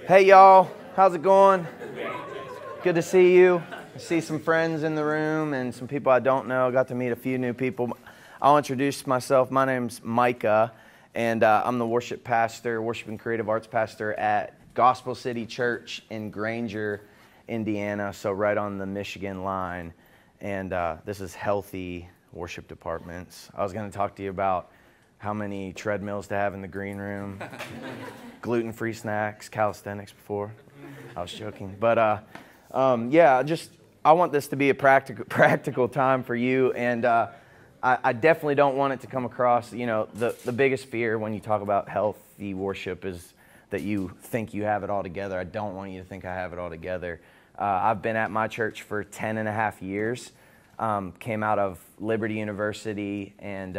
Hey y'all, how's it going? Good to see you. I see some friends in the room and some people I don't know. I got to meet a few new people. I'll introduce myself. My name's Micah, and I'm the worship pastor, worship and creative arts pastor at Gospel City Church in Granger, Indiana, so right on the Michigan line. And this is Healthy Worship Departments. I was going to talk to you about how many treadmills to have in the green room, gluten-free snacks, calisthenics before. I was joking. But yeah, I want this to be a practical time for you. And I definitely don't want it to come across, the biggest fear when you talk about healthy worship is that you think you have it all together. I don't want you to think I have it all together. I've been at my church for 10 and a half years. Came out of Liberty University, and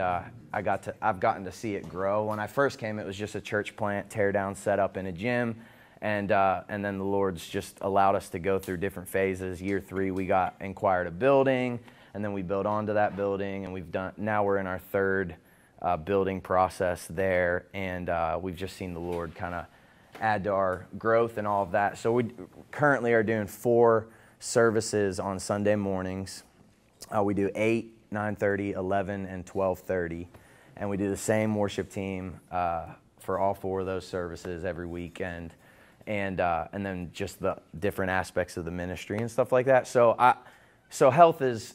I've gotten to see it grow. When I first came, it was just a church plant, tear down, set up in a gym, and then the Lord's just allowed us to go through different phases. Year 3, we acquired a building, and then we built onto that building, and now we're in our third building process there, and we've just seen the Lord kind of add to our growth and all of that. So we currently are doing 4 services on Sunday mornings. We do 8, 9:30, 11, and 12:30, and we do the same worship team for all 4 of those services every weekend, and then just the different aspects of the ministry and stuff like that. So health is,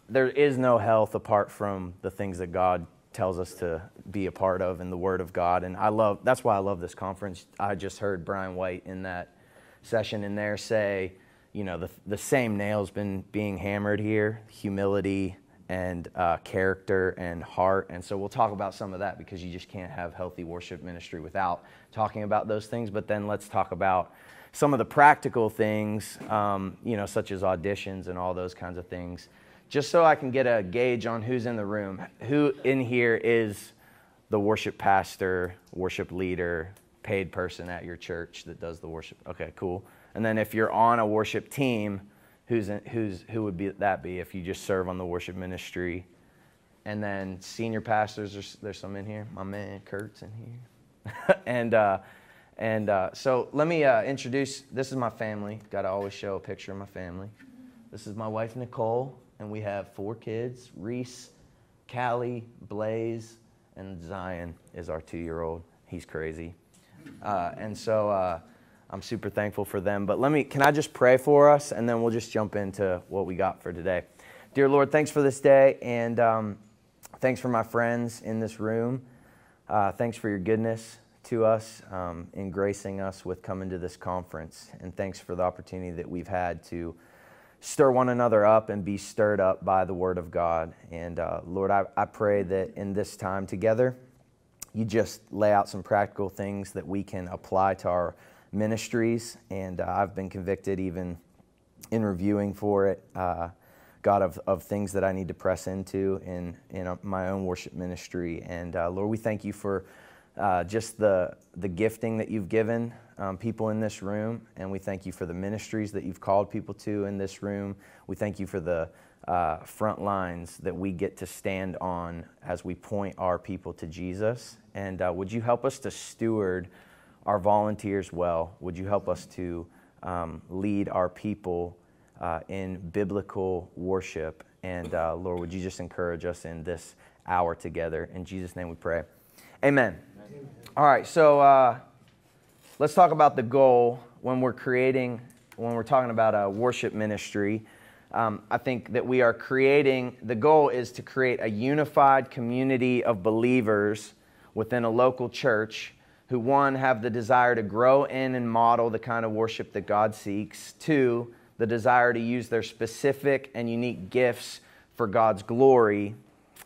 there is no health apart from the things that God tells us to be a part of in the Word of God, and that's why I love this conference. I just heard Brian White in that session in there say, the same nail's been being hammered here, humility and character and heart. And so we'll talk about some of that because you just can't have healthy worship ministry without talking about those things. But then let's talk about some of the practical things, such as auditions and all those kinds of things, just so I can get a gauge on who's in the room. Who in here is the worship pastor, worship leader, paid person at your church that does the worship? Okay, cool. And then if you're on a worship team, who would that be if you just serve on the worship ministry? And then senior pastors, there's some in here. My man Kurt's in here. So let me introduce, this is my family. Got to always show a picture of my family. This is my wife, Nicole, and we have 4 kids. Reese, Callie, Blaze, and Zion is our 2-year-old. He's crazy. I'm super thankful for them. But can I just pray for us, and then we'll just jump into what we got for today. Dear Lord, thanks for this day, and thanks for my friends in this room. Thanks for your goodness to us, in gracing us with coming to this conference. And thanks for the opportunity that we've had to stir one another up and be stirred up by the Word of God. And Lord, I pray that in this time together, you just lay out some practical things that we can apply to our ministries, and I've been convicted even in reviewing for it, God, of things that I need to press into in my own worship ministry. And Lord, we thank you for just the gifting that you've given people in this room, and we thank you for the ministries that you've called people to in this room. We thank you for the front lines that we get to stand on as we point our people to Jesus. And would you help us to steward our volunteers well? Would you help us to lead our people in biblical worship? And Lord, would you just encourage us in this hour together? In Jesus' name we pray. Amen. All right, so let's talk about the goal when we're talking about a worship ministry. I think that the goal is to create a unified community of believers within a local church who, 1, have the desire to grow in and model the kind of worship that God seeks. 2, the desire to use their specific and unique gifts for God's glory.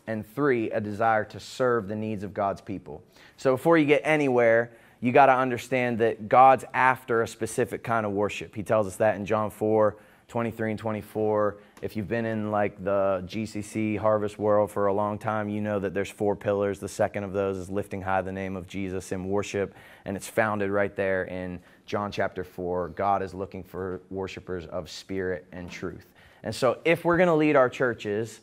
And 3, a desire to serve the needs of God's people. So before you get anywhere, you got to understand that God's after a specific kind of worship. He tells us that in John 4:23 and 24. If you've been in like the GCC harvest world for a long time, you know that there's 4 pillars. The second of those is lifting high the name of Jesus in worship, and it's founded right there in John chapter 4. God is looking for worshipers of spirit and truth. And so if we're going to lead our churches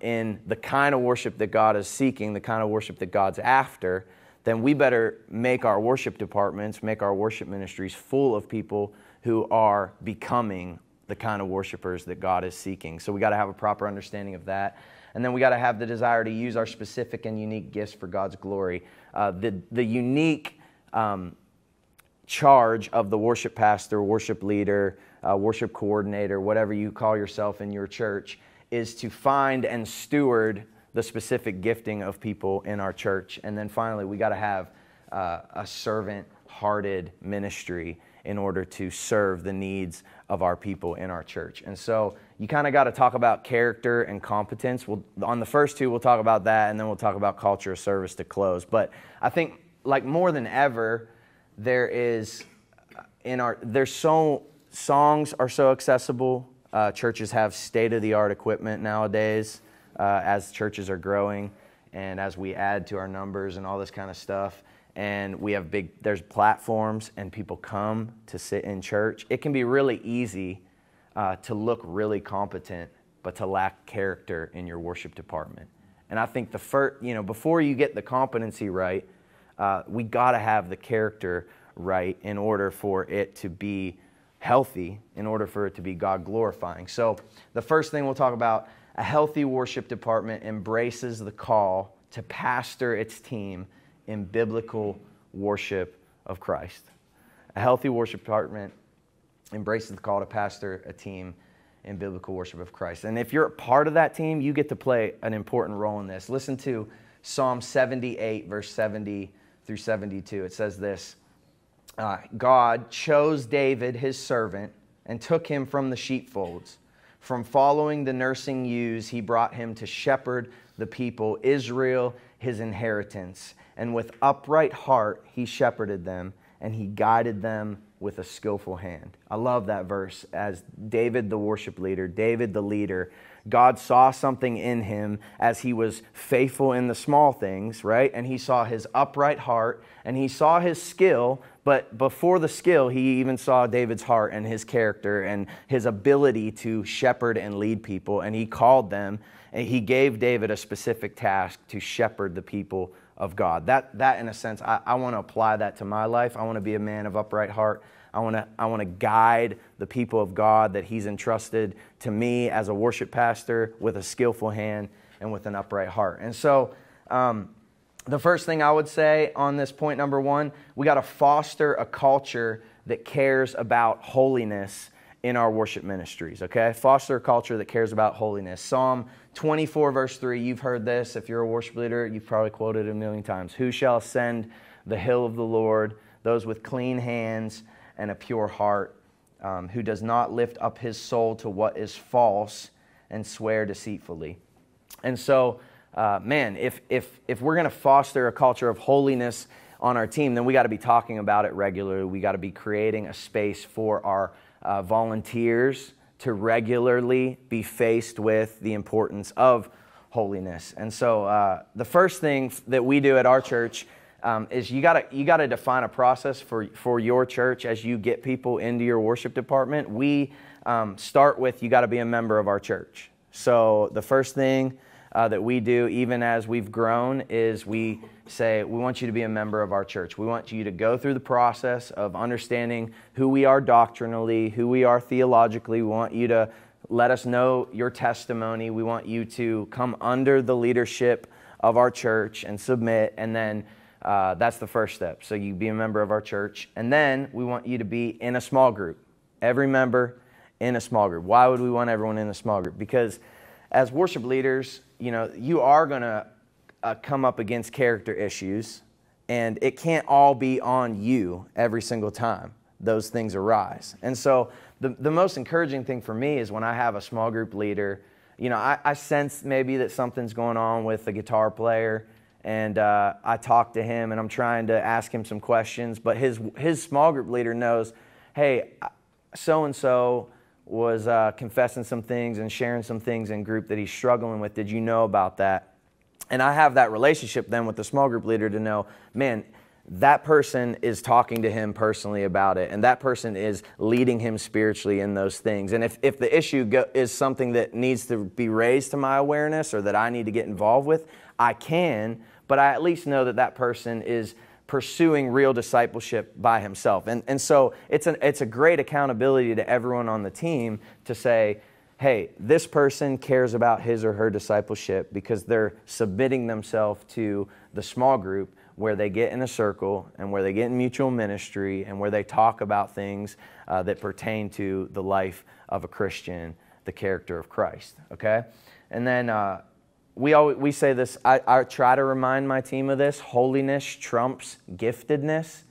in the kind of worship that God is seeking, the kind of worship that God's after, then we better make our worship departments, make our worship ministries full of people who are becoming the kind of worshipers that God is seeking. So we got to have a proper understanding of that. And then we got to have the desire to use our specific and unique gifts for God's glory. The unique charge of the worship pastor, worship leader, worship coordinator, whatever you call yourself in your church, is to find and steward the specific gifting of people in our church. And then finally, we got to have a servant-hearted ministry in order to serve the needs of our people in our church. And so you kind of got to talk about character and competence. On the first two, we'll talk about that, and then we'll talk about culture of service to close. But I think, like more than ever, songs are so accessible. Churches have state-of-the-art equipment nowadays as churches are growing and as we add to our numbers and all this kind of stuff. And we have there's platforms and people come to sit in church. It can be really easy to look really competent, but to lack character in your worship department. And I think before you get the competency right, we got to have the character right in order for it to be healthy, in order for it to be God glorifying. So the first thing we'll talk about, a healthy worship department embraces the call to pastor its team in biblical worship of Christ. A healthy worship department embraces the call to pastor a team in biblical worship of Christ. And if you're a part of that team, you get to play an important role in this. Listen to Psalm 78, verse 70 through 72. It says this, God chose David, his servant, and took him from the sheepfolds. From following the nursing ewes, he brought him to shepherd the people, Israel, his inheritance. And with upright heart, he shepherded them, and he guided them with a skillful hand. I love that verse. As David, the worship leader, David, the leader, God saw something in him as he was faithful in the small things, right? And he saw his upright heart, and he saw his skill, but before the skill, he even saw David's heart and his character and his ability to shepherd and lead people. And he called them, and he gave David a specific task to shepherd the people of God. That in a sense, I want to apply that to my life. I want to be a man of upright heart. I want to guide the people of God that he's entrusted to me as a worship pastor with a skillful hand and with an upright heart. And so the first thing I would say on this point number one, we got to foster a culture that cares about holiness in our worship ministries, okay? Foster a culture that cares about holiness. Psalm 24, verse 3, you've heard this. If you're a worship leader, you've probably quoted it a million times. Who shall ascend the hill of the Lord? Those with clean hands and a pure heart, who does not lift up his soul to what is false and swear deceitfully. And so, if we're going to foster a culture of holiness on our team, then we got to be talking about it regularly. We got to be creating a space for our volunteers to regularly be faced with the importance of holiness. And so the first thing that we do at our church is you gotta define a process for your church as you get people into your worship department. We start with you got to be a member of our church. So the first thing that we do, even as we've grown, is we say, we want you to be a member of our church. We want you to go through the process of understanding who we are doctrinally, who we are theologically. We want you to let us know your testimony. We want you to come under the leadership of our church and submit, and then that's the first step. So you be a member of our church, and then we want you to be in a small group. Every member in a small group. Why would we want everyone in a small group? Because as worship leaders, you are going to come up against character issues, and it can't all be on you every single time those things arise. And so the most encouraging thing for me is when I have a small group leader, I sense maybe that something's going on with the guitar player, and I talk to him, and I'm trying to ask him some questions, but his small group leader knows, hey, so-and-so was confessing some things and sharing some things in group that he's struggling with. Did you know about that? And I have that relationship then with the small group leader to know, man, that person is talking to him personally about it, and that person is leading him spiritually in those things. And if the issue is something that needs to be raised to my awareness or that I need to get involved with, I can, but I at least know that that person is pursuing real discipleship by himself. And so it's a great accountability to everyone on the team to say, hey, this person cares about his or her discipleship because they're submitting themselves to the small group where they get in a circle and where they get in mutual ministry and where they talk about things that pertain to the life of a Christian, the character of Christ, okay? And then we say this, I try to remind my team of this: holiness trumps giftedness.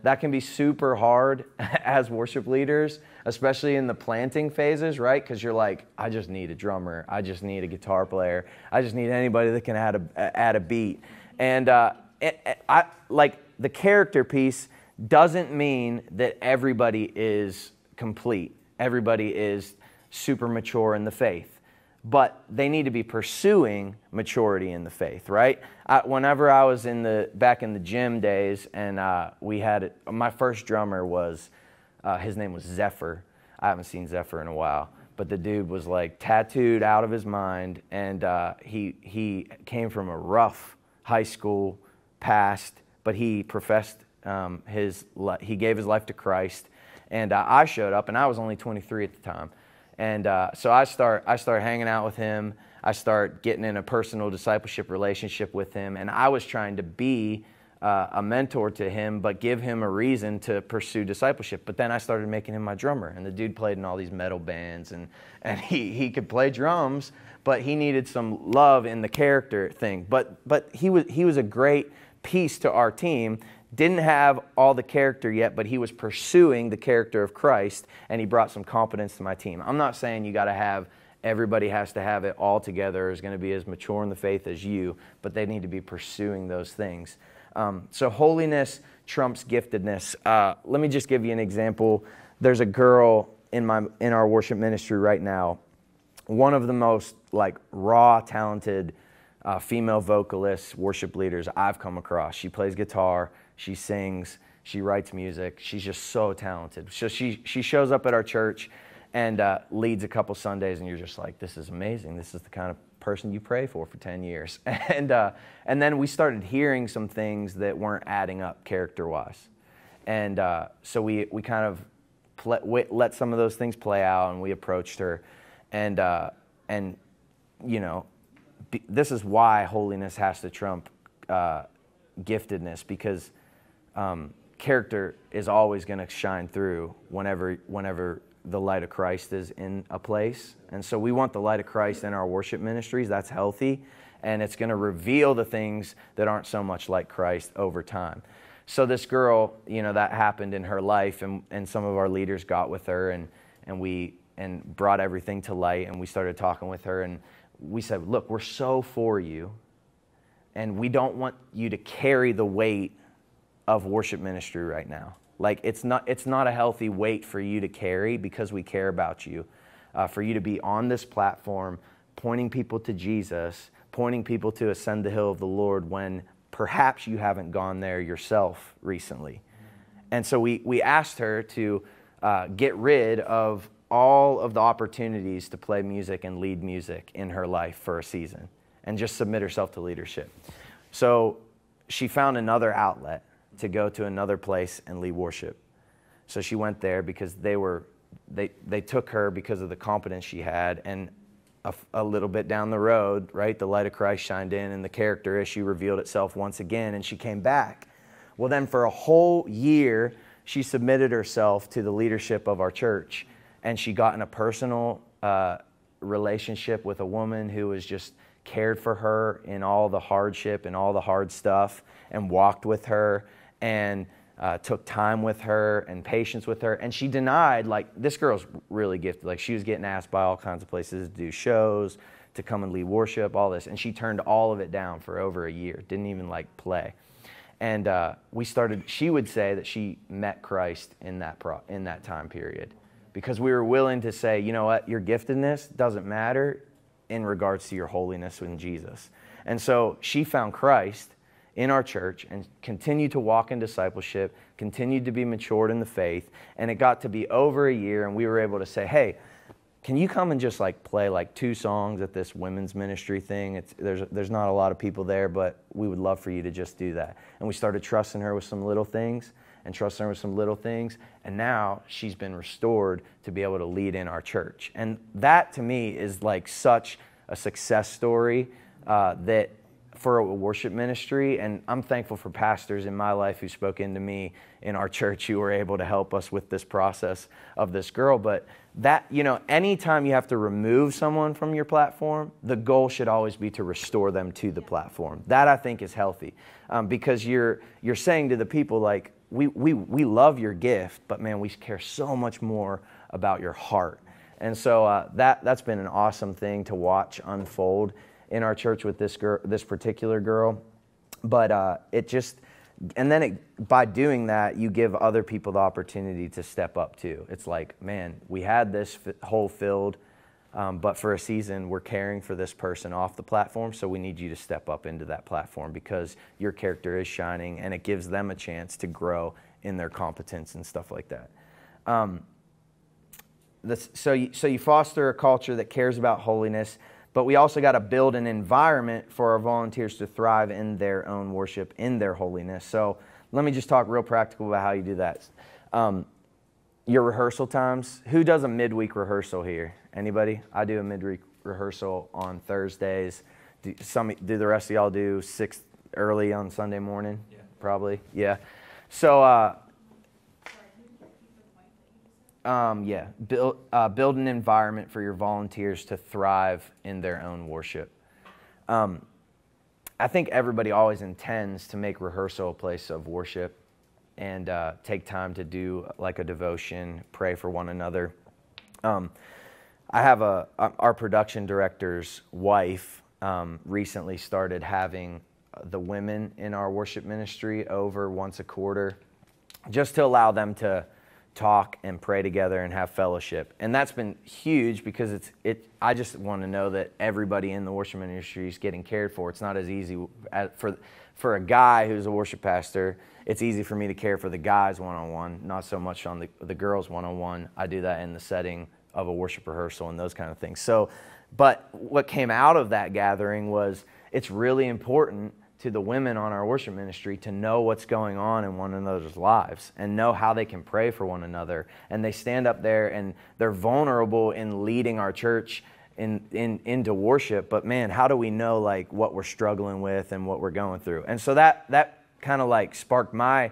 That can be super hard as worship leaders, especially in the planting phases, right? Because you're like, I just need a drummer. I just need a guitar player. I just need anybody that can add a beat. And like the character piece doesn't mean that everybody is complete. Everybody is super mature in the faith. But they need to be pursuing maturity in the faith, right? Whenever I was back in the gym days, and my first drummer was, his name was Zephyr. I haven't seen Zephyr in a while, but the dude was like tattooed out of his mind, and he came from a rough high school past, but he professed he gave his life to Christ, and I showed up, and I was only 23 at the time. And so I start hanging out with him. I start getting in a personal discipleship relationship with him. And I was trying to be a mentor to him, but give him a reason to pursue discipleship. But then I started making him my drummer. And the dude played in all these metal bands. And he could play drums, but he needed some love in the character thing. But he was a great piece to our team. Didn't have all the character yet, but he was pursuing the character of Christ, and he brought some confidence to my team. I'm not saying you got to have, everybody has to have it all together, is going to be as mature in the faith as you, but they need to be pursuing those things. So holiness trumps giftedness. Let me just give you an example. There's a girl in our worship ministry right now, one of the most like raw, talented female vocalists, worship leaders I've come across. She plays guitar. She sings, she writes music. She's just so talented. So she shows up at our church and leads a couple Sundays, and you're just like, this is amazing. This is the kind of person you pray for 10 years. And then we started hearing some things that weren't adding up character-wise. And so we kind of let some of those things play out, and we approached her. And you know, this is why holiness has to trump giftedness, because character is always going to shine through whenever the light of Christ is in a place. And so we want the light of Christ in our worship ministries. That's healthy. And it's going to reveal the things that aren't so much like Christ over time. So this girl, you know, that happened in her life, and some of our leaders got with her and brought everything to light, and we started talking with her, and we said, look, we're so for you, and we don't want you to carry the weight of worship ministry right now. Like, it's not a healthy weight for you to carry, because we care about you, for you to be on this platform pointing people to Jesus, pointing people to ascend the hill of the Lord when perhaps you haven't gone there yourself recently. And so we asked her to get rid of all of the opportunities to play music and lead music in her life for a season, and just submit herself to leadership. So she found another outlet to go to another place and lead worship. So she went there because they took her because of the competence she had, and a little bit down the road, right, the light of Christ shined in, and the character issue revealed itself once again, and she came back. Well, then for a whole year, she submitted herself to the leadership of our church, and she got in a personal relationship with a woman who was just cared for her in all the hardship and all the hard stuff, and walked with her, and took time with her and patience with her. And she denied, like, this girl's really gifted. Like, she was getting asked by all kinds of places to do shows, to come and lead worship, all this. And she turned all of it down for over a year, didn't even like play. And she would say that she met Christ in that time period, because we were willing to say, you know what, your giftedness doesn't matter in regards to your holiness in Jesus. And so she found Christ in our church and continued to walk in discipleship, continued to be matured in the faith, and it got to be over a year, and we were able to say, hey, can you come and just like play like 2 songs at this women's ministry thing? There's not a lot of people there, but we would love for you to just do that. And we started trusting her with some little things and now she's been restored to be able to lead in our church. And that to me is like such a success story that for a worship ministry, and I'm thankful for pastors in my life who spoke into me in our church who were able to help us with this process of this girl. But that, anytime you have to remove someone from your platform, the goal should always be to restore them to the platform. That I think is healthy, because you're saying to the people like, we love your gift, but man, we care so much more about your heart. And so that's been an awesome thing to watch unfold in our church with this particular girl. But by doing that, you give other people the opportunity to step up too. It's like, man, we had this hole filled, but for a season, we're caring for this person off the platform, so we need you to step up into that platform because your character is shining, and it gives them a chance to grow in their competence and stuff like that. So you foster a culture that cares about holiness, but we also got to build an environment for our volunteers to thrive in their own worship, in their holiness. So let me just talk real practical about how you do that. Your rehearsal times. Who does a midweek rehearsal here? Anybody? I do a midweek rehearsal on Thursdays. Do the rest of y'all do 6 early on Sunday morning? Yeah. Probably. Yeah. So build an environment for your volunteers to thrive in their own worship. I think everybody always intends to make rehearsal a place of worship and take time to do like a devotion, pray for one another. I have our production director's wife recently started having the women in our worship ministry over once a quarter just to allow them to talk and pray together and have fellowship. And that's been huge because I just want to know that everybody in the worship ministry is getting cared for. It's not as easy for a guy who's a worship pastor. It's easy for me to care for the guys one-on-one, not so much on the girls one-on-one. I do that in the setting of a worship rehearsal and those kind of things. So, but what came out of that gathering was it's really important to the women on our worship ministry to know what's going on in one another's lives and know how they can pray for one another. And they stand up there and they're vulnerable in leading our church into worship. But man, how do we know like what we're struggling with and what we're going through? And so that kind of like sparked my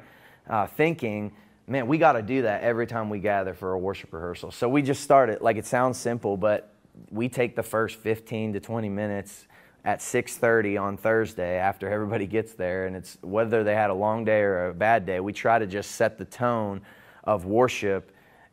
thinking, man, we got to do that every time we gather for a worship rehearsal. So we just started, like it sounds simple, but we take the first 15 to 20 minutes at 6:30 on Thursday after everybody gets there, and it's whether they had a long day or a bad day, we try to just set the tone of worship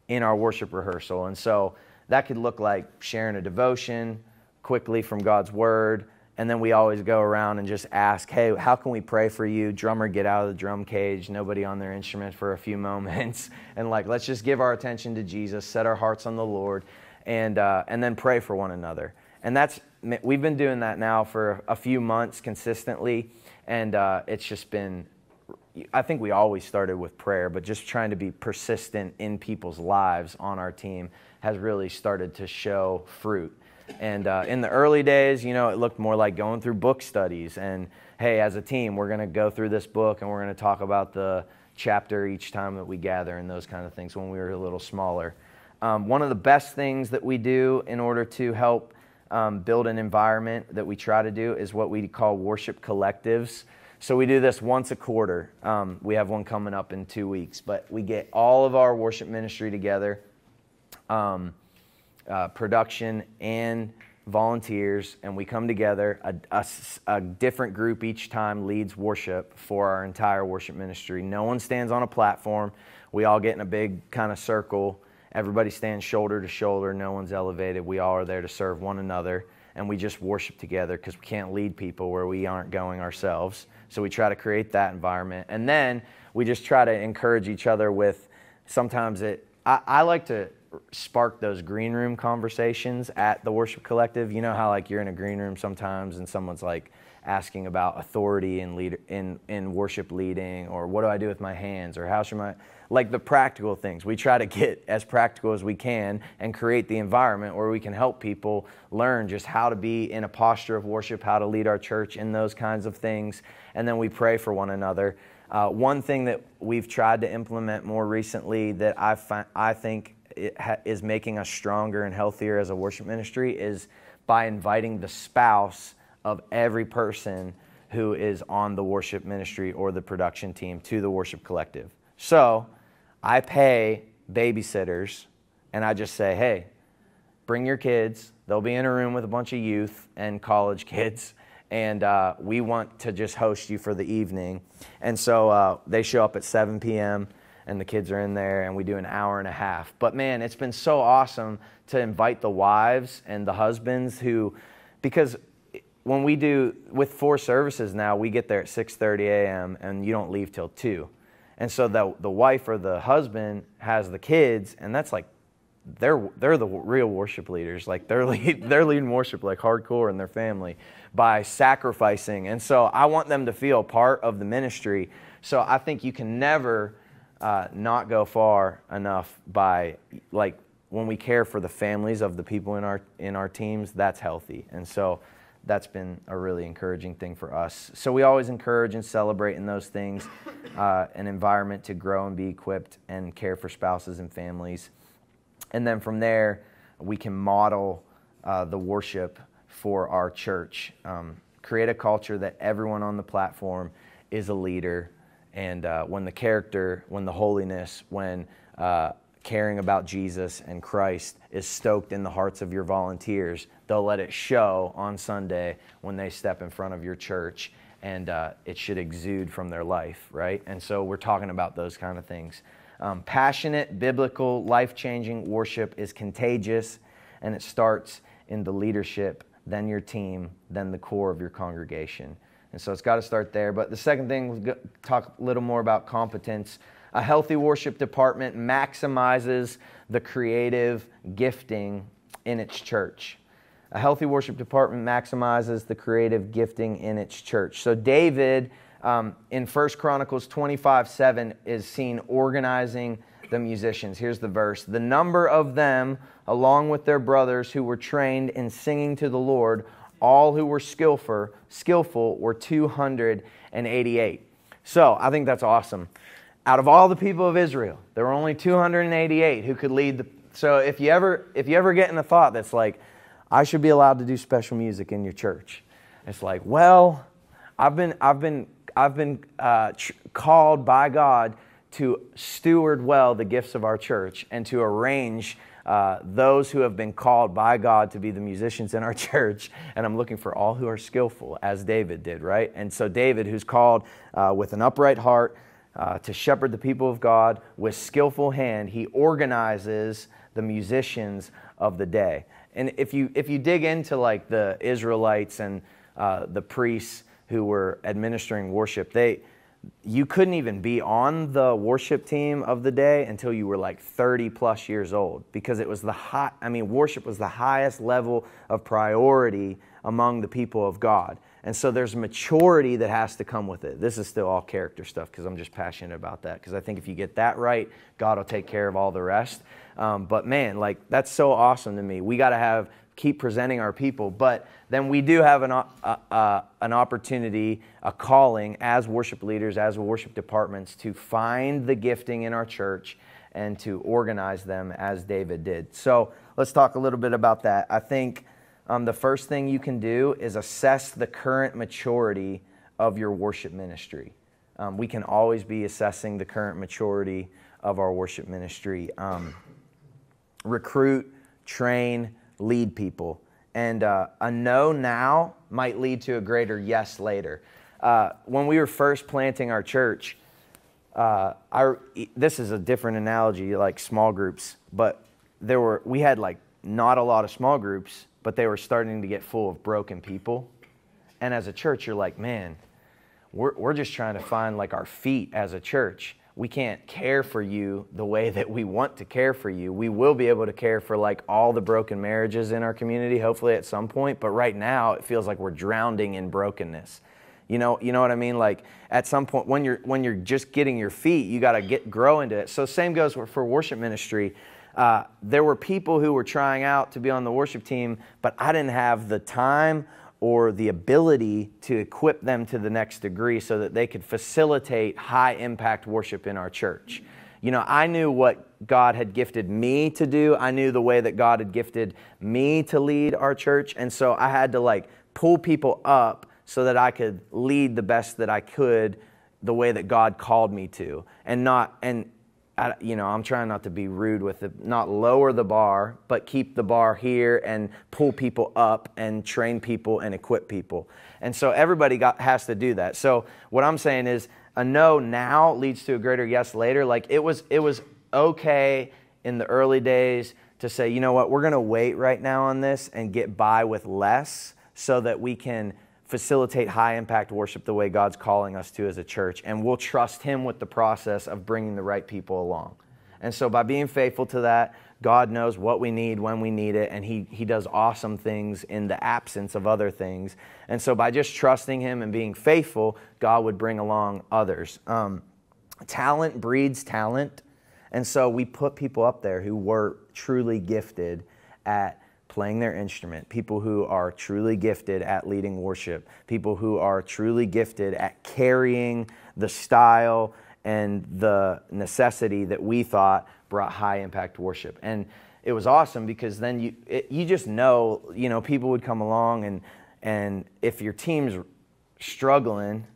in our worship rehearsal. And so that could look like sharing a devotion quickly from God's Word, and then we always go around and just ask, hey, how can we pray for you? Drummer, get out of the drum cage, nobody on their instrument for a few moments, and like let's just give our attention to Jesus, set our hearts on the Lord, and then pray for one another. And we've been doing that now for a few months consistently, and it's just been, I think we always started with prayer, but just trying to be persistent in people's lives on our team has really started to show fruit. And in the early days, it looked more like going through book studies, and hey, as a team, we're going to go through this book and we're going to talk about the chapter each time that we gather and those kind of things when we were a little smaller. One of the best things that we do in order to help build an environment that we try to do is what we call worship collectives. So we do this once a quarter. We have one coming up in 2 weeks, but we get all of our worship ministry together, production and volunteers, and we come together. A different group each time leads worship for our entire worship ministry. No one stands on a platform. We all get in a big kind of circle. Everybody stands shoulder to shoulder. No one's elevated. We all are there to serve one another, and we just worship together because we can't lead people where we aren't going ourselves. So we try to create that environment. And then we just try to encourage each other with, sometimes I like to spark those green room conversations at the worship collective. You know how like you're in a green room sometimes and someone's like asking about authority in worship leading, or what do I do with my hands, or how should my, like the practical things. We try to get as practical as we can and create the environment where we can help people learn just how to be in a posture of worship, how to lead our church in those kinds of things, and then we pray for one another. One thing that we've tried to implement more recently that I think is making us stronger and healthier as a worship ministry is by inviting the spouse of every person who is on the worship ministry or the production team to the worship collective. So I pay babysitters and I just say, hey, bring your kids. They'll be in a room with a bunch of youth and college kids, and we want to just host you for the evening. And so they show up at 7 p.m. and the kids are in there, and we do an hour and a half. But man, it's been so awesome to invite the wives and the husbands because when we do, with 4 services now, we get there at 6:30 a.m. and you don't leave till 2. And so the wife or the husband has the kids, and that's like, they're the real worship leaders. Like they're leading worship like hardcore in their family by sacrificing. And so I want them to feel part of the ministry. So I think you can never not go far enough by, like, when we care for the families of the people in our teams, that's healthy. And so that's been a really encouraging thing for us. So we always encourage and celebrate in those things, an environment to grow and be equipped and care for spouses and families. And then from there, we can model the worship for our church. Create a culture that everyone on the platform is a leader. And when the character, when the holiness, when caring about Jesus and Christ is stoked in the hearts of your volunteers, they'll let it show on Sunday when they step in front of your church, and it should exude from their life, right? And so we're talking about those kind of things. Passionate, biblical, life-changing worship is contagious, and it starts in the leadership, then your team, then the core of your congregation. And so it's got to start there. But the second thing, we'll talk a little more about competence. A healthy worship department maximizes the creative gifting in its church. A healthy worship department maximizes the creative gifting in its church. So David, in 1 Chronicles 25:7, is seen organizing the musicians. Here's the verse. The number of them, along with their brothers who were trained in singing to the Lord, all who were skillful were 288. So I think that's awesome. Out of all the people of Israel, there were only 288 who could lead. So if you ever get in a thought that's like, I should be allowed to do special music in your church, it's like, well, I've been called by God to steward well the gifts of our church and to arrange those who have been called by God to be the musicians in our church, and I'm looking for all who are skillful, as David did, right? And so David, who's called with an upright heart to shepherd the people of God with skillful hand, he organizes the musicians of the day. And if you dig into like the Israelites and the priests who were administering worship, you couldn't even be on the worship team of the day until you were like 30 plus years old, because it was worship was the highest level of priority among the people of God. And so there's maturity that has to come with it. This is still all character stuff because I'm just passionate about that, because I think if you get that right, God will take care of all the rest. But man, like, that's so awesome to me. We got to keep presenting our people, but then we do have an opportunity, a calling as worship leaders, as worship departments, to find the gifting in our church and to organize them as David did. So let's talk a little bit about that. I think the first thing you can do is assess the current maturity of your worship ministry. We can always be assessing the current maturity of our worship ministry. Recruit, train, lead people. And a no now might lead to a greater yes later. When we were first planting our church, this is a different analogy, like small groups, but we had like not a lot of small groups, but they were starting to get full of broken people. And as a church, you're like, man, we're just trying to find like our feet as a church. we can't care for you the way that we want to care for you. We will be able to care for like all the broken marriages in our community, hopefully at some point. But right now, it feels like we're drowning in brokenness. You know what I mean? Like at some point, when you're just getting your feet, you got to grow into it. So same goes for worship ministry. There were people who were trying out to be on the worship team, but I didn't have the time or the ability to equip them to the next degree so that they could facilitate high impact worship in our church. You know, I knew what God had gifted me to do. I knew the way that God had gifted me to lead our church. And so I had to like pull people up so that I could lead the best that I could the way that God called me to. I'm trying not to be rude with it, not lower the bar, but keep the bar here and pull people up and train people and equip people. And so everybody has to do that. So what I'm saying is a no now leads to a greater yes later. Like it was okay in the early days to say, you know what, we're going to wait right now on this and get by with less so that we can facilitate high impact worship the way God's calling us to as a church. And we'll trust Him with the process of bringing the right people along. And so by being faithful to that, God knows what we need when we need it. And He does awesome things in the absence of other things. And so by just trusting Him and being faithful, God would bring along others. Talent breeds talent. And so we put people up there who were truly gifted at playing their instrument, people who are truly gifted at leading worship, people who are truly gifted at carrying the style and the necessity that we thought brought high impact worship. And it was awesome because then you just know, people would come along and if your team's struggling,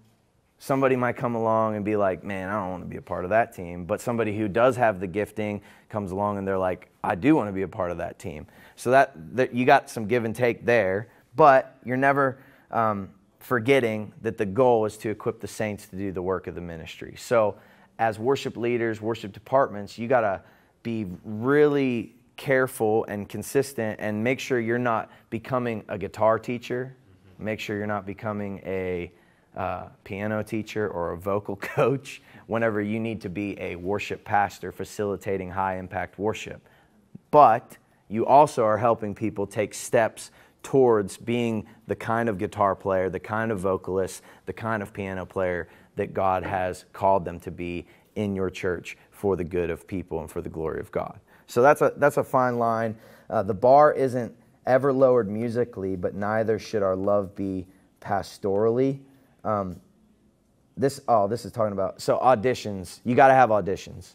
somebody might come along and be like, man, I don't want to be a part of that team. But somebody who does have the gifting comes along and they're like, I do want to be a part of that team. So that you got some give and take there, but you're never forgetting that the goal is to equip the saints to do the work of the ministry. So as worship leaders, worship departments, you got to be really careful and consistent and make sure you're not becoming a guitar teacher. Make sure you're not becoming a piano teacher or a vocal coach whenever you need to be a worship pastor facilitating high impact worship. But you also are helping people take steps towards being the kind of guitar player, the kind of vocalist, the kind of piano player that God has called them to be in your church for the good of people and for the glory of God. So that's a fine line. The bar isn't ever lowered musically, but neither should our love be pastorally. This is talking about, so auditions, you got to have auditions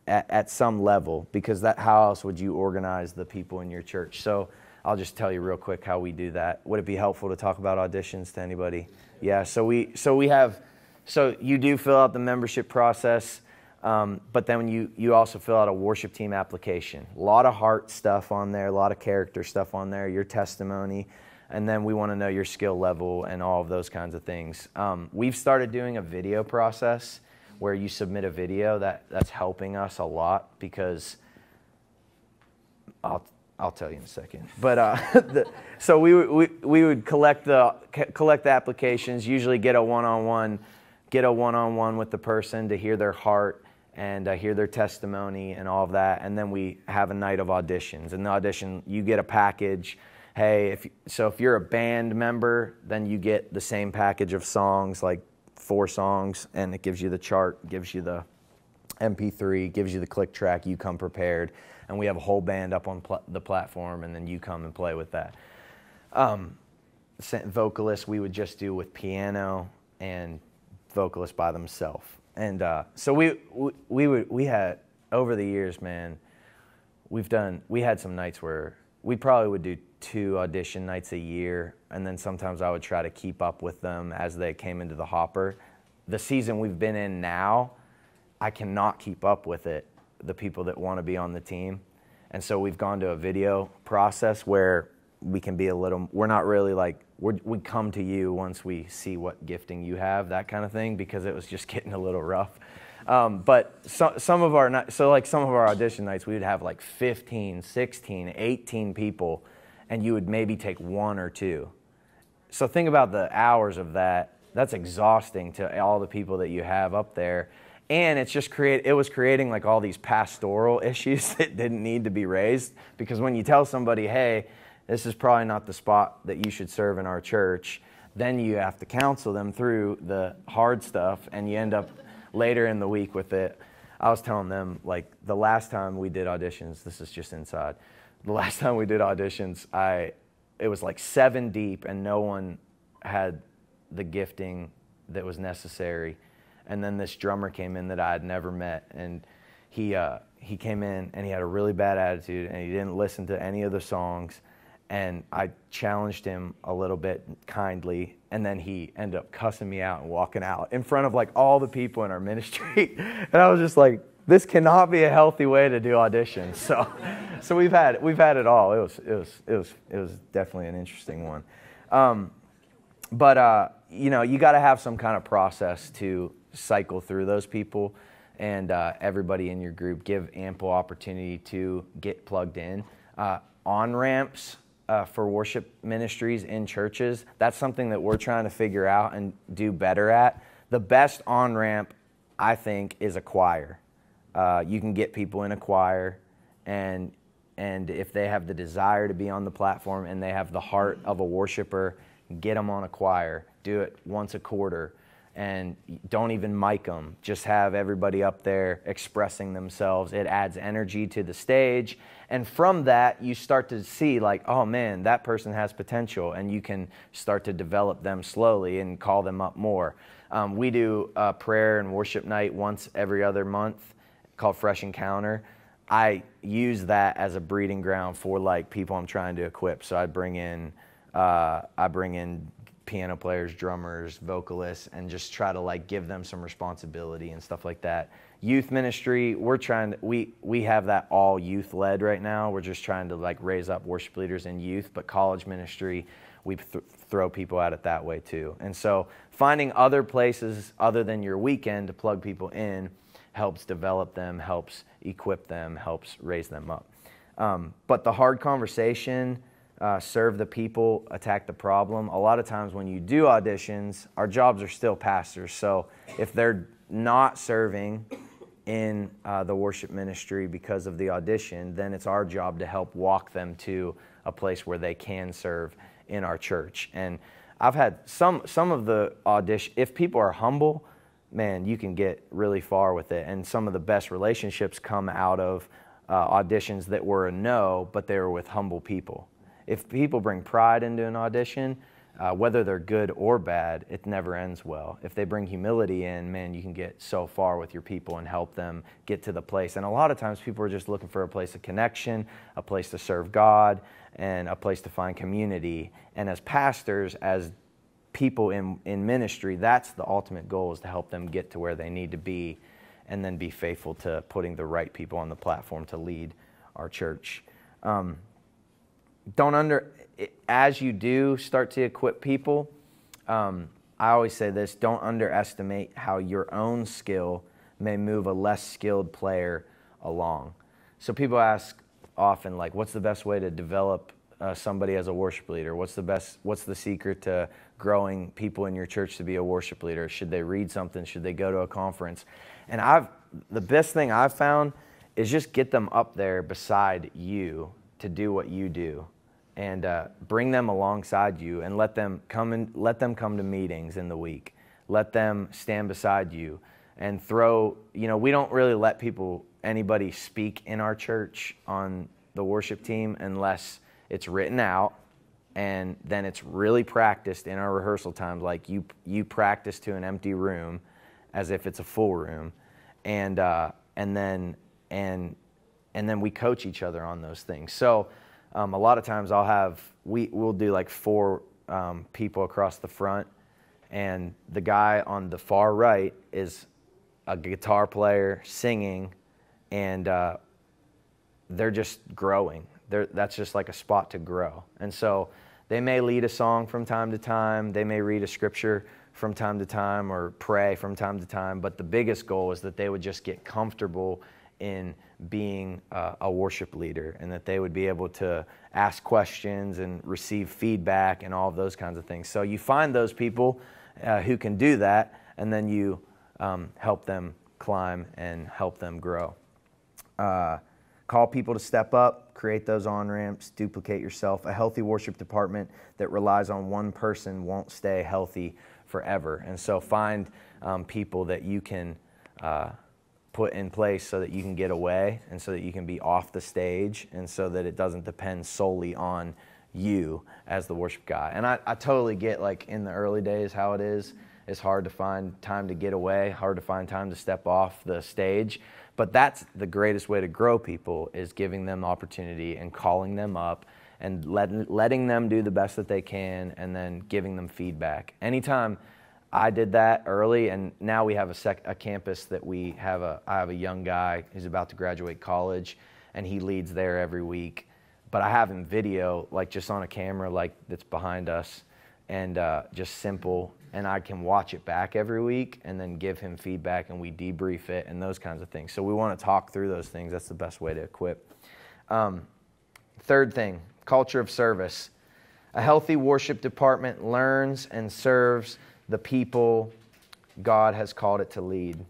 at some level, because how else would you organize the people in your church? So I'll just tell you real quick how we do that. Would it be helpful to talk about auditions to anybody? Yeah, so you do fill out the membership process, but then you also fill out a worship team application. A lot of heart stuff on there, a lot of character stuff on there, your testimony. And then we want to know your skill level and all of those kinds of things. We've started doing a video process where you submit a video. That's helping us a lot because I'll tell you in a second. But so we would collect the applications. Usually get a one-on-one with the person to hear their heart and hear their testimony and all of that. And then we have a night of auditions. And the audition, you get a package. Hey, if you're a band member, then you get the same package of songs, like 4 songs, and it gives you the chart, gives you the MP3, gives you the click track. You come prepared, and we have a whole band up on the platform, and then you come and play with that. Vocalists, we would just do with piano and vocalists by themselves. And so we had, over the years, man, we had some nights where we probably would do 2 audition nights a year, and then sometimes I would try to keep up with them as they came into the hopper. The season we've been in now, I cannot keep up with it, the people that want to be on the team. And so we've gone to a video process where we can be we're not really like, we come to you once we see what gifting you have, that kind of thing, because it was just getting a little rough. But some of our audition nights, we would have like 15, 16, 18 people, and you would maybe take 1 or 2. So think about the hours of that. That's exhausting to all the people that you have up there. And it was creating like all these pastoral issues that didn't need to be raised, because when you tell somebody, hey, this is probably not the spot that you should serve in our church, then you have to counsel them through the hard stuff, and you end up later in the week with it. I was telling them, like, the last time we did auditions, this is just inside, the last time we did auditions, it was like 7 deep, and no one had the gifting that was necessary. And then this drummer came in that I had never met, and he came in and he had a really bad attitude, and he didn't listen to any of the songs. And I challenged him a little bit kindly, and then he ended up cussing me out and walking out in front of like all the people in our ministry. And I was just like, this cannot be a healthy way to do auditions. So we've had it all. It was definitely an interesting one. But you know, you got to have some kind of process to cycle through those people, and everybody in your group give ample opportunity to get plugged in. Onramps for worship ministries in churches, that's something that we're trying to figure out and do better at. The best on-ramp, I think, is a choir. You can get people in a choir, and if they have the desire to be on the platform and they have the heart of a worshiper, get them on a choir. Do it once a quarter. And don't even mic them. Just have everybody up there expressing themselves. It adds energy to the stage. And from that, you start to see like, oh man, that person has potential. And you can start to develop them slowly and call them up more. We do a prayer and worship night once every other month called Fresh Encounter. I use that as a breeding ground for like people I'm trying to equip. So I bring in piano players, drummers, vocalists, and just try to like give them some responsibility and stuff like that. Youth ministry, we have that all youth led right now. We're just trying to like raise up worship leaders in youth, but college ministry, we throw people at it that way too. And so finding other places other than your weekend to plug people in helps develop them, helps equip them, helps raise them up. But the hard conversation, serve the people, attack the problem. A lot of times when you do auditions, our jobs are still pastors. So if they're not serving in the worship ministry because of the audition, then it's our job to help walk them to a place where they can serve in our church. And I've had some of the audition, if people are humble, man, you can get really far with it. And some of the best relationships come out of auditions that were a no, but they were with humble people. If people bring pride into an audition, whether they're good or bad, it never ends well. If they bring humility in, man, you can get so far with your people and help them get to the place. And a lot of times people are just looking for a place of connection, a place to serve God, and a place to find community. And as pastors, as people in ministry, that's the ultimate goal, is to help them get to where they need to be, and then be faithful to putting the right people on the platform to lead our church. As you do start to equip people, I always say this, don't underestimate how your own skill may move a less skilled player along. So people ask often, like, what's the best way to develop somebody as a worship leader? What's the secret to growing people in your church to be a worship leader? Should they read something? Should they go to a conference? And the best thing I've found is just get them up there beside you to do what you do. And bring them alongside you, and let them come to meetings in the week. Let them stand beside you, and we don't really let anybody speak in our church on the worship team unless it's written out, and then it's really practiced in our rehearsal times. Like you practice to an empty room as if it's a full room, and then we coach each other on those things. So. A lot of times we'll do like 4 people across the front, and the guy on the far right is a guitar player singing, and they're just growing. That's just like a spot to grow. And so they may lead a song from time to time, they may read a scripture from time to time, or pray from time to time, but the biggest goal is that they would just get comfortable in being a worship leader, and that they would be able to ask questions and receive feedback and all of those kinds of things. So you find those people who can do that, and then you help them climb and help them grow. Call people to step up, create those on-ramps, duplicate yourself. A healthy worship department that relies on one person won't stay healthy forever. And so find people that you can put in place so that you can get away and so that you can be off the stage and so that it doesn't depend solely on you as the worship guy. And I totally get, like, in the early days how it is. It's hard to find time to get away, hard to find time to step off the stage. But that's the greatest way to grow people, is giving them opportunity and calling them up and letting them do the best that they can and then giving them feedback. Anytime I did that early, and now we have a campus that I have a young guy who's about to graduate college, and he leads there every week. But I have him video, like just on a camera, like that's behind us, and just simple. And I can watch it back every week and then give him feedback, and we debrief it and those kinds of things. So we want to talk through those things. That's the best way to equip. Third thing, culture of service. A healthy worship department learns and serves the people God has called it to lead.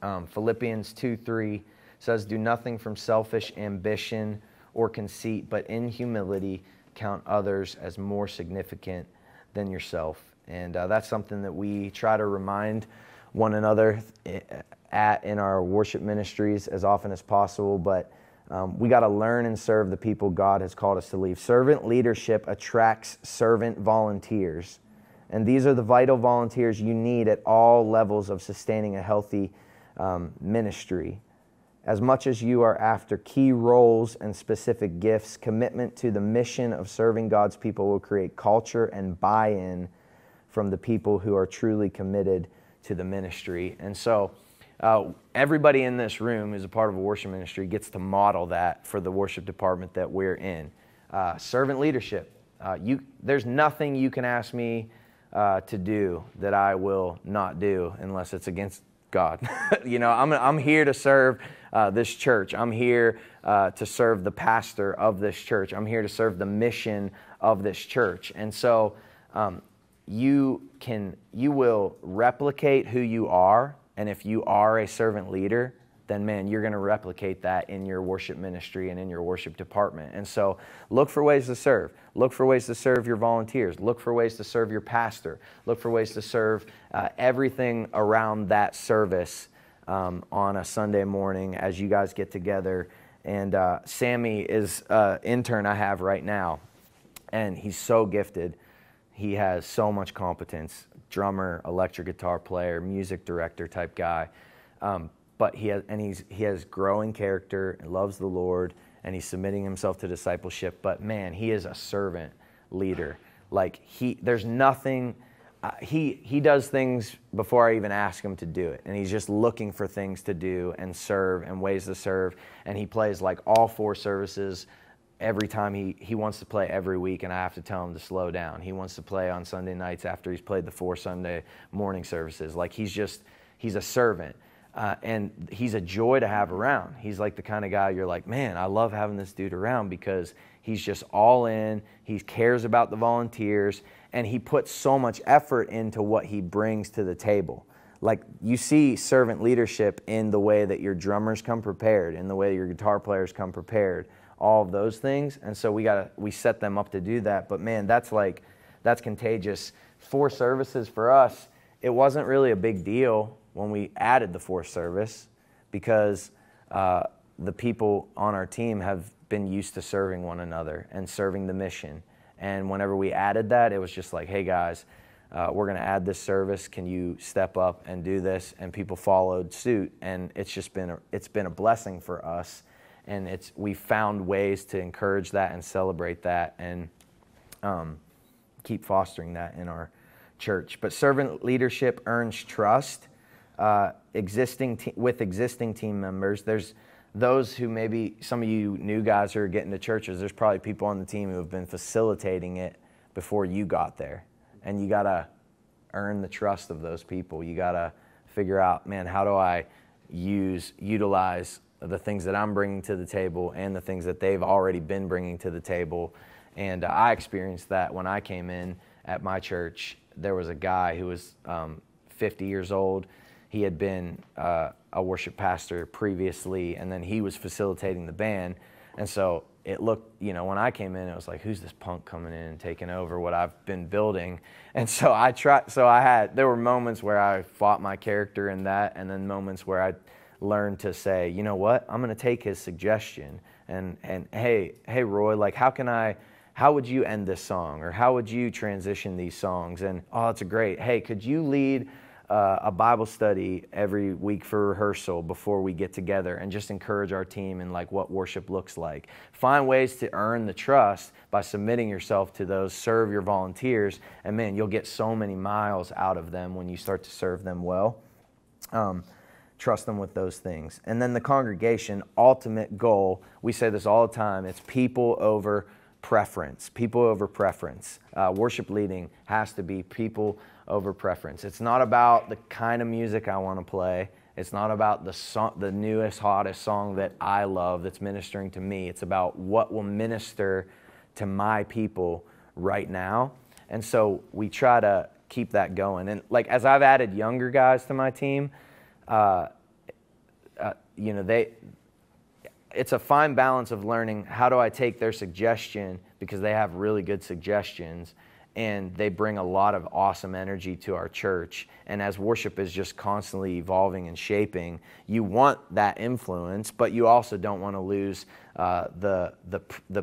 Philippians 2:3 says, "Do nothing from selfish ambition or conceit, but in humility count others as more significant than yourself." And that's something that we try to remind one another in our worship ministries as often as possible. But we got to learn and serve the people God has called us to lead. Servant leadership attracts servant volunteers. And these are the vital volunteers you need at all levels of sustaining a healthy ministry. As much as you are after key roles and specific gifts, commitment to the mission of serving God's people will create culture and buy-in from the people who are truly committed to the ministry. And so everybody in this room who's a part of a worship ministry gets to model that for the worship department that we're in. Servant leadership. There's nothing you can ask me to do that I will not do unless it's against God. I'm here to serve this church. I'm here to serve the pastor of this church. I'm here to serve the mission of this church. And so you will replicate who you are, and if you are a servant leader, then man, you're going to replicate that in your worship ministry and in your worship department. And so look for ways to serve. Look for ways to serve your volunteers. Look for ways to serve your pastor. Look for ways to serve everything around that service on a Sunday morning as you guys get together. And Sammy is an intern I have right now, and he's so gifted. He has so much competence, drummer, electric guitar player, music director type guy. But he has growing character and loves the Lord, and he's submitting himself to discipleship. But man, he is a servant leader. Like there's nothing. He does things before I even ask him to do it, and he's just looking for things to do and serve and ways to serve. And he plays like all 4 services. Every time he wants to play every week, and I have to tell him to slow down. He wants to play on Sunday nights after he's played the 4 Sunday morning services. Like he's a servant. And he's a joy to have around. He's like the kind of guy you're like, man, I love having this dude around because he's just all in. He cares about the volunteers, and he puts so much effort into what he brings to the table. Like you see servant leadership in the way that your drummers come prepared, in the way that your guitar players come prepared, all of those things. And so we set them up to do that. But man, that's contagious. 4 services for us, it wasn't really a big deal when we added the 4th service because the people on our team have been used to serving one another and serving the mission. And whenever we added that, it was just like, hey guys, we're going to add this service. Can you step up and do this? And people followed suit, and it's been a blessing for us. And we found ways to encourage that and celebrate that and keep fostering that in our church. But servant leadership earns trust. With existing team members. There's those who maybe some of you new guys who are getting to churches, there's probably people on the team who have been facilitating it before you got there. And you got to earn the trust of those people. You got to figure out, man, how do I utilize the things that I'm bringing to the table and the things that they've already been bringing to the table. And I experienced that when I came in at my church. There was a guy who was 50 years old. he had been a worship pastor previously, and then he was facilitating the band. And so it looked, when I came in, it was like, who's this punk coming in and taking over what I've been building? And so there were moments where I fought my character in that, and then moments where I learned to say, you know what, I'm going to take his suggestion, and hey, Roy, like, how would you end this song? Or how would you transition these songs? And, oh, that's great. Hey, could you lead a Bible study every week for rehearsal before we get together, and just encourage our team in like what worship looks like? Find ways to earn the trust by submitting yourself to those, serve your volunteers, and man, you'll get so many miles out of them when you start to serve them well. Trust them with those things. And then the congregation, ultimate goal, we say this all the time, it's people over preference. People over preference. Worship leading has to be people over preference. It's not about the kind of music I want to play. It's not about the newest, hottest song that I love that's ministering to me. It's about what will minister to my people right now. And so we try to keep that going. And like, as I've added younger guys to my team, it's a fine balance of learning how do I take their suggestion, because they have really good suggestions, and they bring a lot of awesome energy to our church. And as worship is just constantly evolving and shaping, you want that influence, but you also don't want to lose the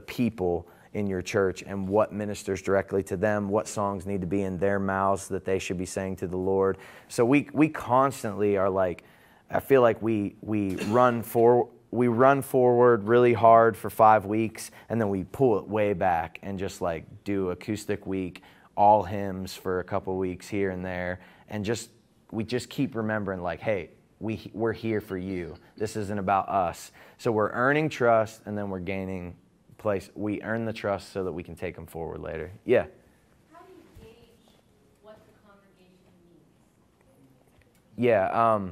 people in your church and what ministers directly to them, what songs need to be in their mouths that they should be saying to the Lord. So we constantly are like, I feel like we run forward really hard for 5 weeks, and then we pull it way back and just like do acoustic week, all hymns for a couple weeks here and there, and we just keep remembering like, hey, we're here for you. This isn't about us. So we're earning trust, and then we're gaining place. We earn the trust so that we can take them forward later. Yeah. How do you gauge what the congregation needs? Yeah.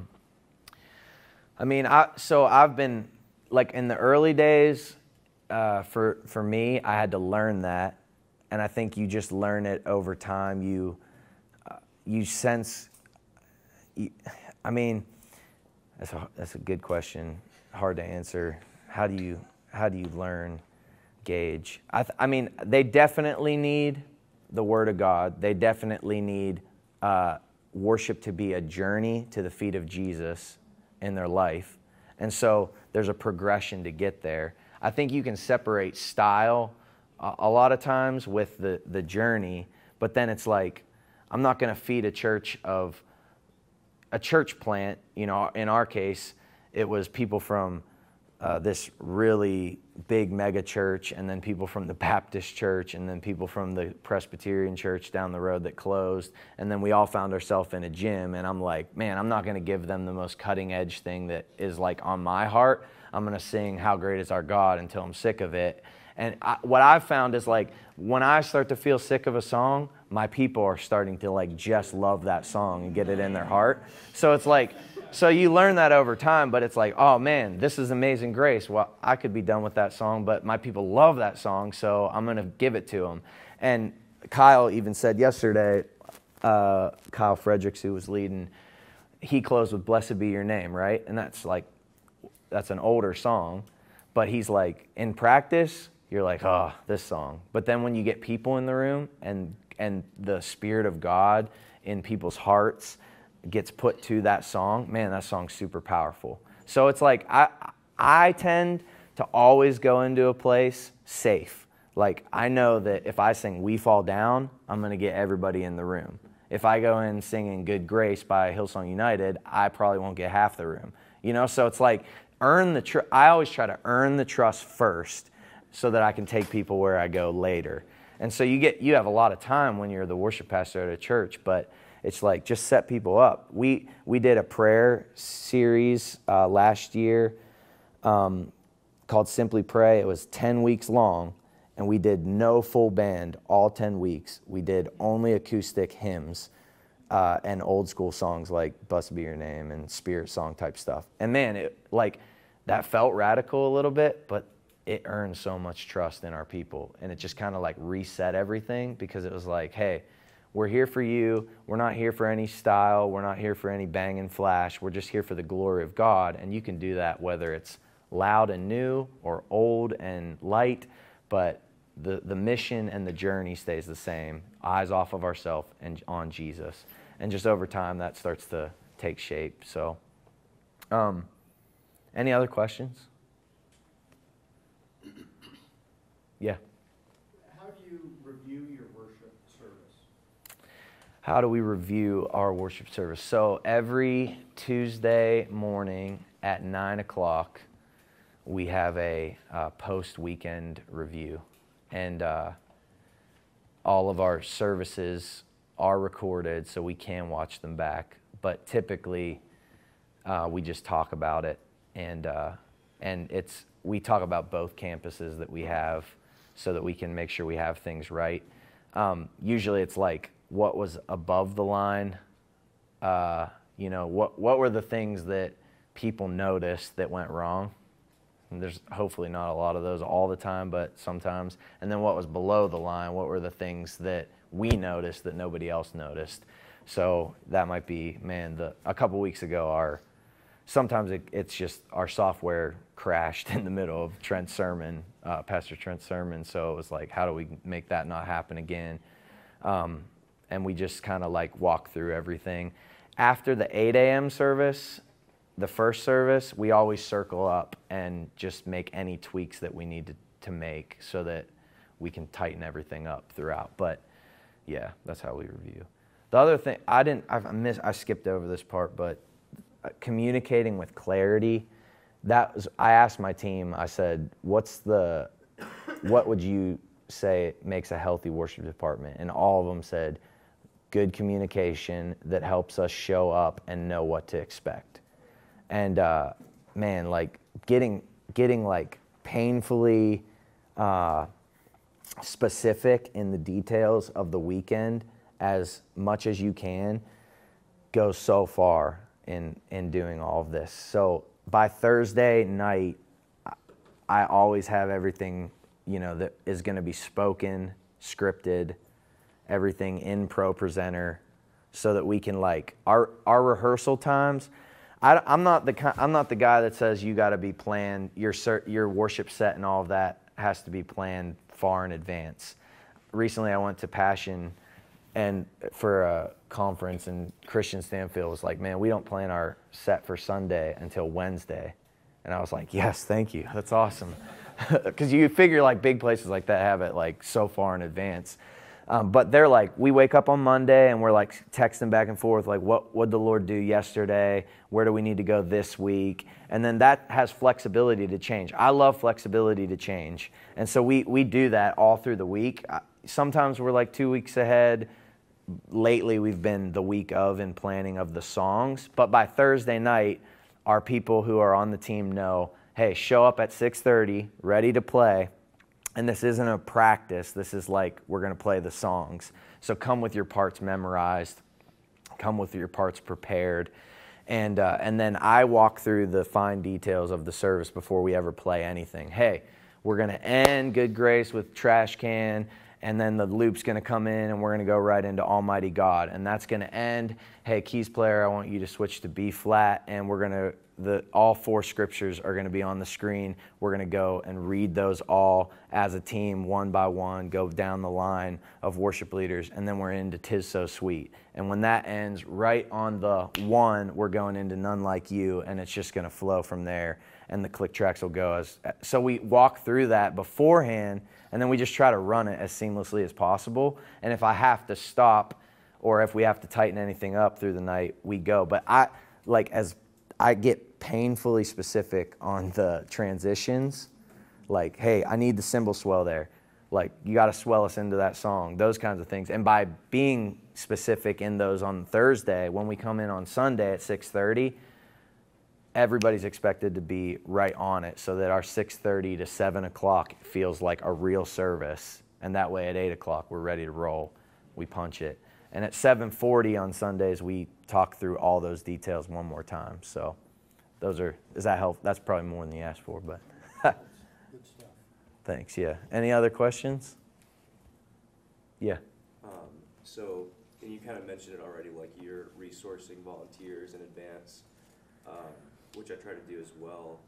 I've been, like, in the early days, for me, I had to learn that, and I think you just learn it over time. You sense. That's a good question. Hard to answer. How do you learn, gauge? They definitely need the Word of God. They definitely need worship to be a journey to the feet of Jesus in their life. And so there's a progression to get there. I think you can separate style a lot of times with the journey, but then it's like, I'm not going to feed a church plant. In our case, it was people from this really big mega church, and then people from the Baptist church, and then people from the Presbyterian church down the road that closed, and then we all found ourselves in a gym, and I'm like, man, I'm not going to give them the most cutting edge thing that is like on my heart. I'm going to sing How Great Is Our God until I'm sick of it. And what I've found is, like, when I start to feel sick of a song, my people are starting to like just love that song and get it in their heart. So it's like, so you learn that over time, but it's like, oh man, this is Amazing Grace. Well, I could be done with that song, but my people love that song, so I'm going to give it to them. And Kyle even said yesterday, Kyle Fredericks, who was leading, he closed with Blessed Be Your Name, right? And that's an older song, but he's like, in practice, you're like, oh, this song. But then when you get people in the room and the Spirit of God in people's hearts gets put to that song, man, that song's super powerful. So it's like, I tend to always go into a place safe. Like, I know that if I sing We Fall Down, I'm going to get everybody in the room. If I go in singing Good Grace by Hillsong United, I probably won't get half the room. So it's like, I always try to earn the trust first so that I can take people where I go later. And so you have a lot of time when you're the worship pastor at a church, but it's like, just set people up. We did a prayer series last year called Simply Pray. It was 10 weeks long, and we did no full band all 10 weeks. We did only acoustic hymns and old school songs like Blessed Be Your Name and Spirit song type stuff. And man, that felt radical a little bit, but it earned so much trust in our people. And it just kind of like reset everything, because it was like, hey, we're here for you. We're not here for any style. We're not here for any bang and flash. We're just here for the glory of God. And you can do that whether it's loud and new or old and light, but the mission and the journey stays the same. Eyes off of ourselves and on Jesus. And just over time, that starts to take shape. So, any other questions? Yeah. How do you review your worship service? How do we review our worship service? So every Tuesday morning at 9 o'clock, we have a post-weekend review. And all of our services are recorded, so we can watch them back. But typically, we just talk about it. And we talk about both campuses that we have so that we can make sure we have things right. Usually it's like, what was above the line? What were the things that people noticed that went wrong? And there's hopefully not a lot of those all the time, but sometimes. And then what was below the line? What were the things that we noticed that nobody else noticed? So that might be, a couple weeks ago, sometimes it's just our software crashed in the middle of Trent's sermon, Pastor Trent's sermon. So it was like, how do we make that not happen again? And we just kind of like walk through everything. After the 8 a.m. service, the first service, we always circle up and just make any tweaks that we need to make so that we can tighten everything up throughout. But yeah, that's how we review. The other thing, I skipped over this part, but communicating with clarity, I asked my team, I said, what would you say makes a healthy worship department? And all of them said, good communication that helps us show up and know what to expect. And like getting like painfully specific in the details of the weekend as much as you can goes so far in doing all of this. So by Thursday night, I always have everything, that is going to be spoken, scripted, everything in Pro Presenter, so that we can our rehearsal times. I'm not the guy that says you got to be planned. Your worship set and all of that has to be planned far in advance. Recently, I went to Passion and for a conference, and Christian Stanfield was like, "Man, we don't plan our set for Sunday until Wednesday," and I was like, "Yes, thank you. That's awesome," because you figure like big places like that have it like so far in advance. But they're like, we wake up on Monday and we're like texting back and forth, like, what would the Lord do yesterday? Where do we need to go this week? And then that has flexibility to change. I love flexibility to change. And so we do that all through the week. Sometimes we're like 2 weeks ahead. Lately, we've been the week of in planning of the songs. But by Thursday night, our people who are on the team know, hey, show up at 6:30, ready to play. And this isn't a practice. This is like, we're going to play the songs. So come with your parts memorized. Come with your parts prepared. And then I walk through the fine details of the service before we ever play anything. Hey, we're going to end Good Grace with Trash Can. And then the loop's going to come in and we're going to go right into Almighty God. And that's going to end, hey, keys player, I want you to switch to B flat. And we're going to, all 4 scriptures are going to be on the screen. We're going to go and read those all as a team, one by one, go down the line of worship leaders. And then we're into 'Tis So Sweet. And when that ends, right on the 1, we're going into None Like You. And it's just going to flow from there. And the click tracks will go so we walk through that beforehand. And then we just try to run it as seamlessly as possible. And if I have to stop or if we have to tighten anything up through the night, we go. But as I get painfully specific on the transitions, like, hey, I need the cymbal swell there. Like, you got to swell us into that song, those kinds of things. And by being specific in those on Thursday, when we come in on Sunday at 6:30, everybody's expected to be right on it so that our 6:30 to 7 o'clock feels like a real service. And that way at 8 o'clock, we're ready to roll. We punch it. And at 7:40 on Sundays, we talk through all those details one more time. So does that help? That's probably more than you asked for, but Good stuff. Thanks, yeah. Any other questions? Yeah. So and you kind of mentioned it already, like you're resourcing volunteers in advance, which I try to do as well.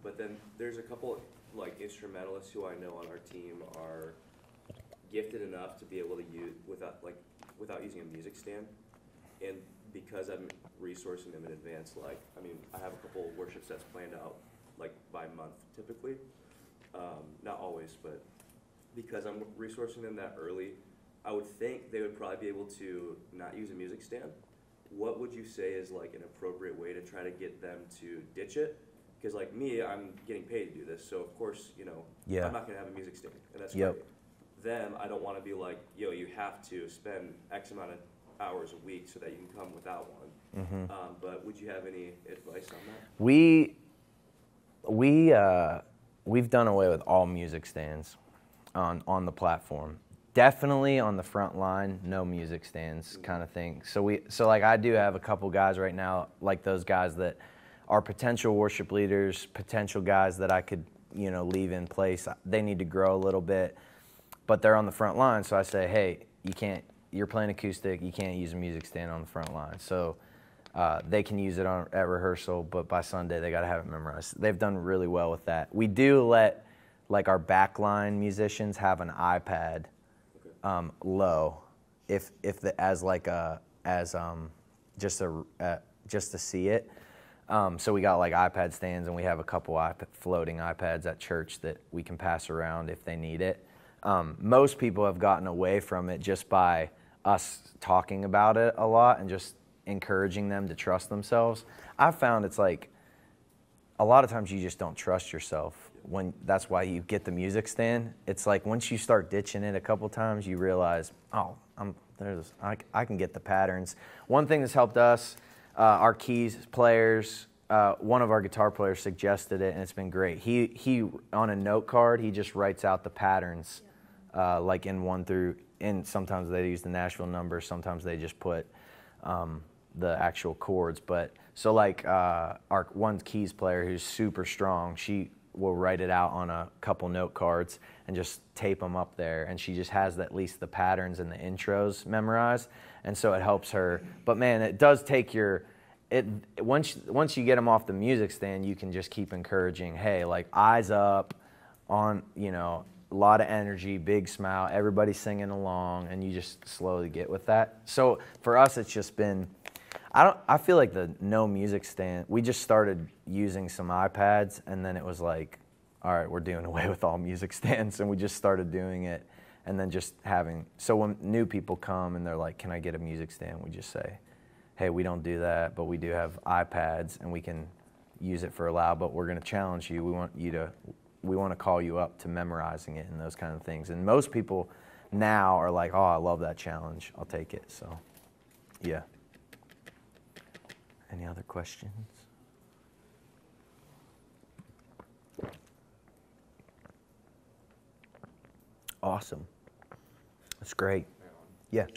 But then there's a couple like instrumentalists who I know on our team are gifted enough to be able to use without using a music stand, and because I'm resourcing them in advance, like I mean I have a couple worship sets planned out like by month typically, not always, but because I'm resourcing them that early, I would think they would probably be able to not use a music stand. What would you say is like an appropriate way to try to get them to ditch it? Because like me, I'm getting paid to do this, so of course, you know, I'm not gonna have a music stand, and that's great. Them, I don't want to be like, yo, you have to spend X amount of hours a week so that you can come without one. But would you have any advice on that? We've done away with all music stands on the platform. Definitely on the front line, no music stands kind of thing. So like I do have a couple guys right now, like those guys that are potential worship leaders, potential guys that I could, you know, leave in place. They need to grow a little bit, but they're on the front line. So I say, hey, you're playing acoustic, you can't use a music stand on the front line. So they can use it at rehearsal, but by Sunday they got to have it memorized. They've done really well with that. We do let like our backline musicians have an iPad low, just to see it. So we got like iPad stands, and we have a couple floating iPads at church that we can pass around if they need it. Most people have gotten away from it just by us talking about it a lot and just encouraging them to trust themselves. I've found it's like a lot of times you just don't trust yourself. That's why you get the music stand. It's like once you start ditching it a couple times, you realize, oh, I can get the patterns. One thing that's helped us, our keys players, one of our guitar players suggested it, and it's been great. He on a note card, he just writes out the patterns, like in 1 through, and sometimes they use the Nashville number, sometimes they just put the actual chords. But so like our one keys player who's super strong, she will write it out on a couple note cards and just tape them up there, and she just has at least the patterns and the intros memorized, and so it helps her. But man, it does take once you get them off the music stand, you can just keep encouraging, hey, like eyes up, on, you know, a lot of energy, big smile, everybody singing along, and you just slowly get with that. So for us, it's just been, I feel like the no music stand, we just started using some iPads, and then it was like, all right, we're doing away with all music stands, and we just started doing it, and then just having, so when new people come and they're like, can I get a music stand? We just say, hey, we don't do that, but we do have iPads, and we can use it for a while, but we're gonna challenge you. We want to call you up to memorizing it and those kind of things. And most people now are like, oh, I love that challenge, I'll take it. So, yeah. Any other questions? Awesome. That's great. Yeah.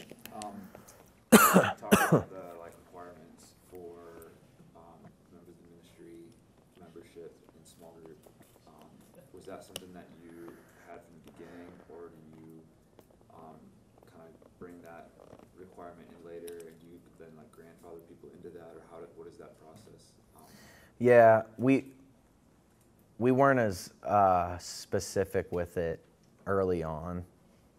Talk about the requirements for members of the ministry, membership in small group. Was that something that you had from the beginning, or do you kind of bring that requirement in later, and do you then like grandfather people into that, or what is that process? Yeah, we weren't as specific with it early on,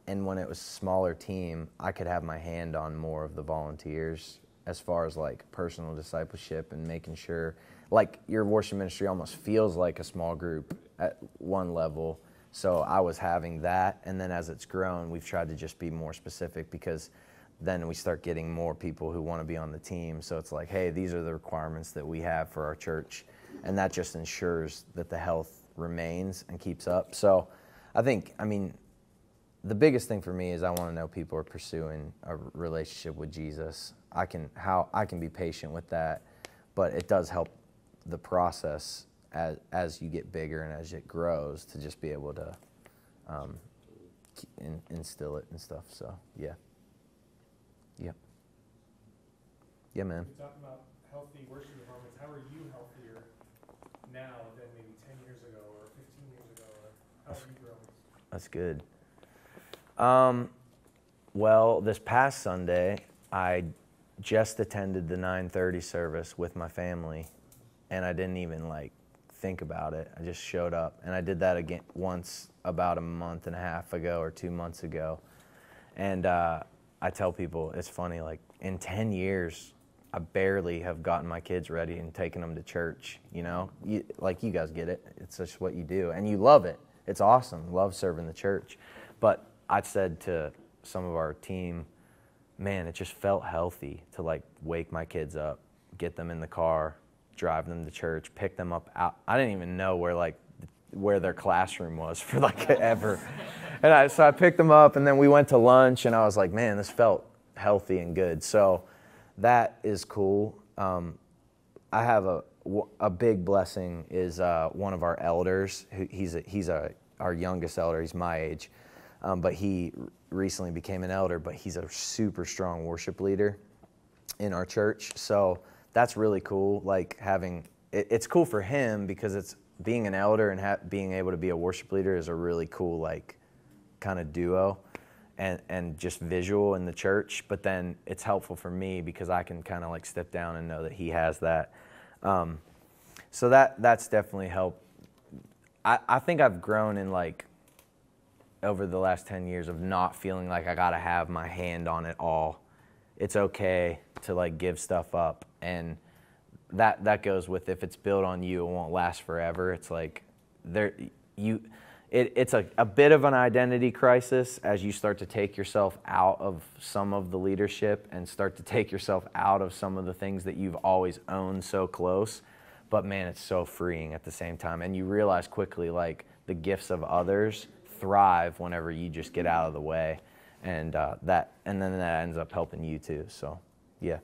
and when it was a smaller team, I could have my hand on more of the volunteers as far as like personal discipleship and making sure, like your worship ministry almost feels like a small group at one level. So I was having that, and then as it's grown, we've tried to just be more specific, because then we start getting more people who want to be on the team. So it's like, hey, these are the requirements that we have for our church, and that just ensures that the health remains and keeps up. So I mean, the biggest thing for me is I want to know people are pursuing a relationship with Jesus. I can be patient with that, but it does help the process as you get bigger and as it grows to just be able to instill it and stuff. So yeah. Yeah, man. You're talking about healthy worship environments. How are you healthier now than maybe 10 years ago or 15 years ago? Or how have you grown? That's good. Well, this past Sunday, I just attended the 9:30 service with my family, and I didn't even like think about it. I just showed up, and I did that again once about a month and a half ago or 2 months ago. And I tell people, it's funny, like in 10 years, I barely have gotten my kids ready and taken them to church, you know? Like you guys get it. It's just what you do, and you love it. It's awesome. Love serving the church. But I said to some of our team, man, it just felt healthy to like wake my kids up, get them in the car, drive them to church, pick them up out. I didn't even know where their classroom was for like ever. And so I picked them up, and then we went to lunch, and I was like, man, this felt healthy and good. So that is cool. I have a big blessing is one of our elders. He's our youngest elder. He's my age, but he recently became an elder. But he's a super strong worship leader in our church. So that's really cool. Like it's cool for him because it's being an elder and being able to be a worship leader is a really cool like kind of duo. And just visual in the church, but then it's helpful for me because I can kind of like step down and know that he has that. So that's definitely helped. I think I've grown in like over the last 10 years of not feeling like I gotta have my hand on it all. It's okay to like give stuff up, and that goes with if it's built on you, it won't last forever. It's like It's a bit of an identity crisis as you start to take yourself out of some of the leadership and start to take yourself out of some of the things that you've always owned so close. But man, it's so freeing at the same time. And you realize quickly like the gifts of others thrive whenever you just get out of the way. And then that ends up helping you too. So yeah.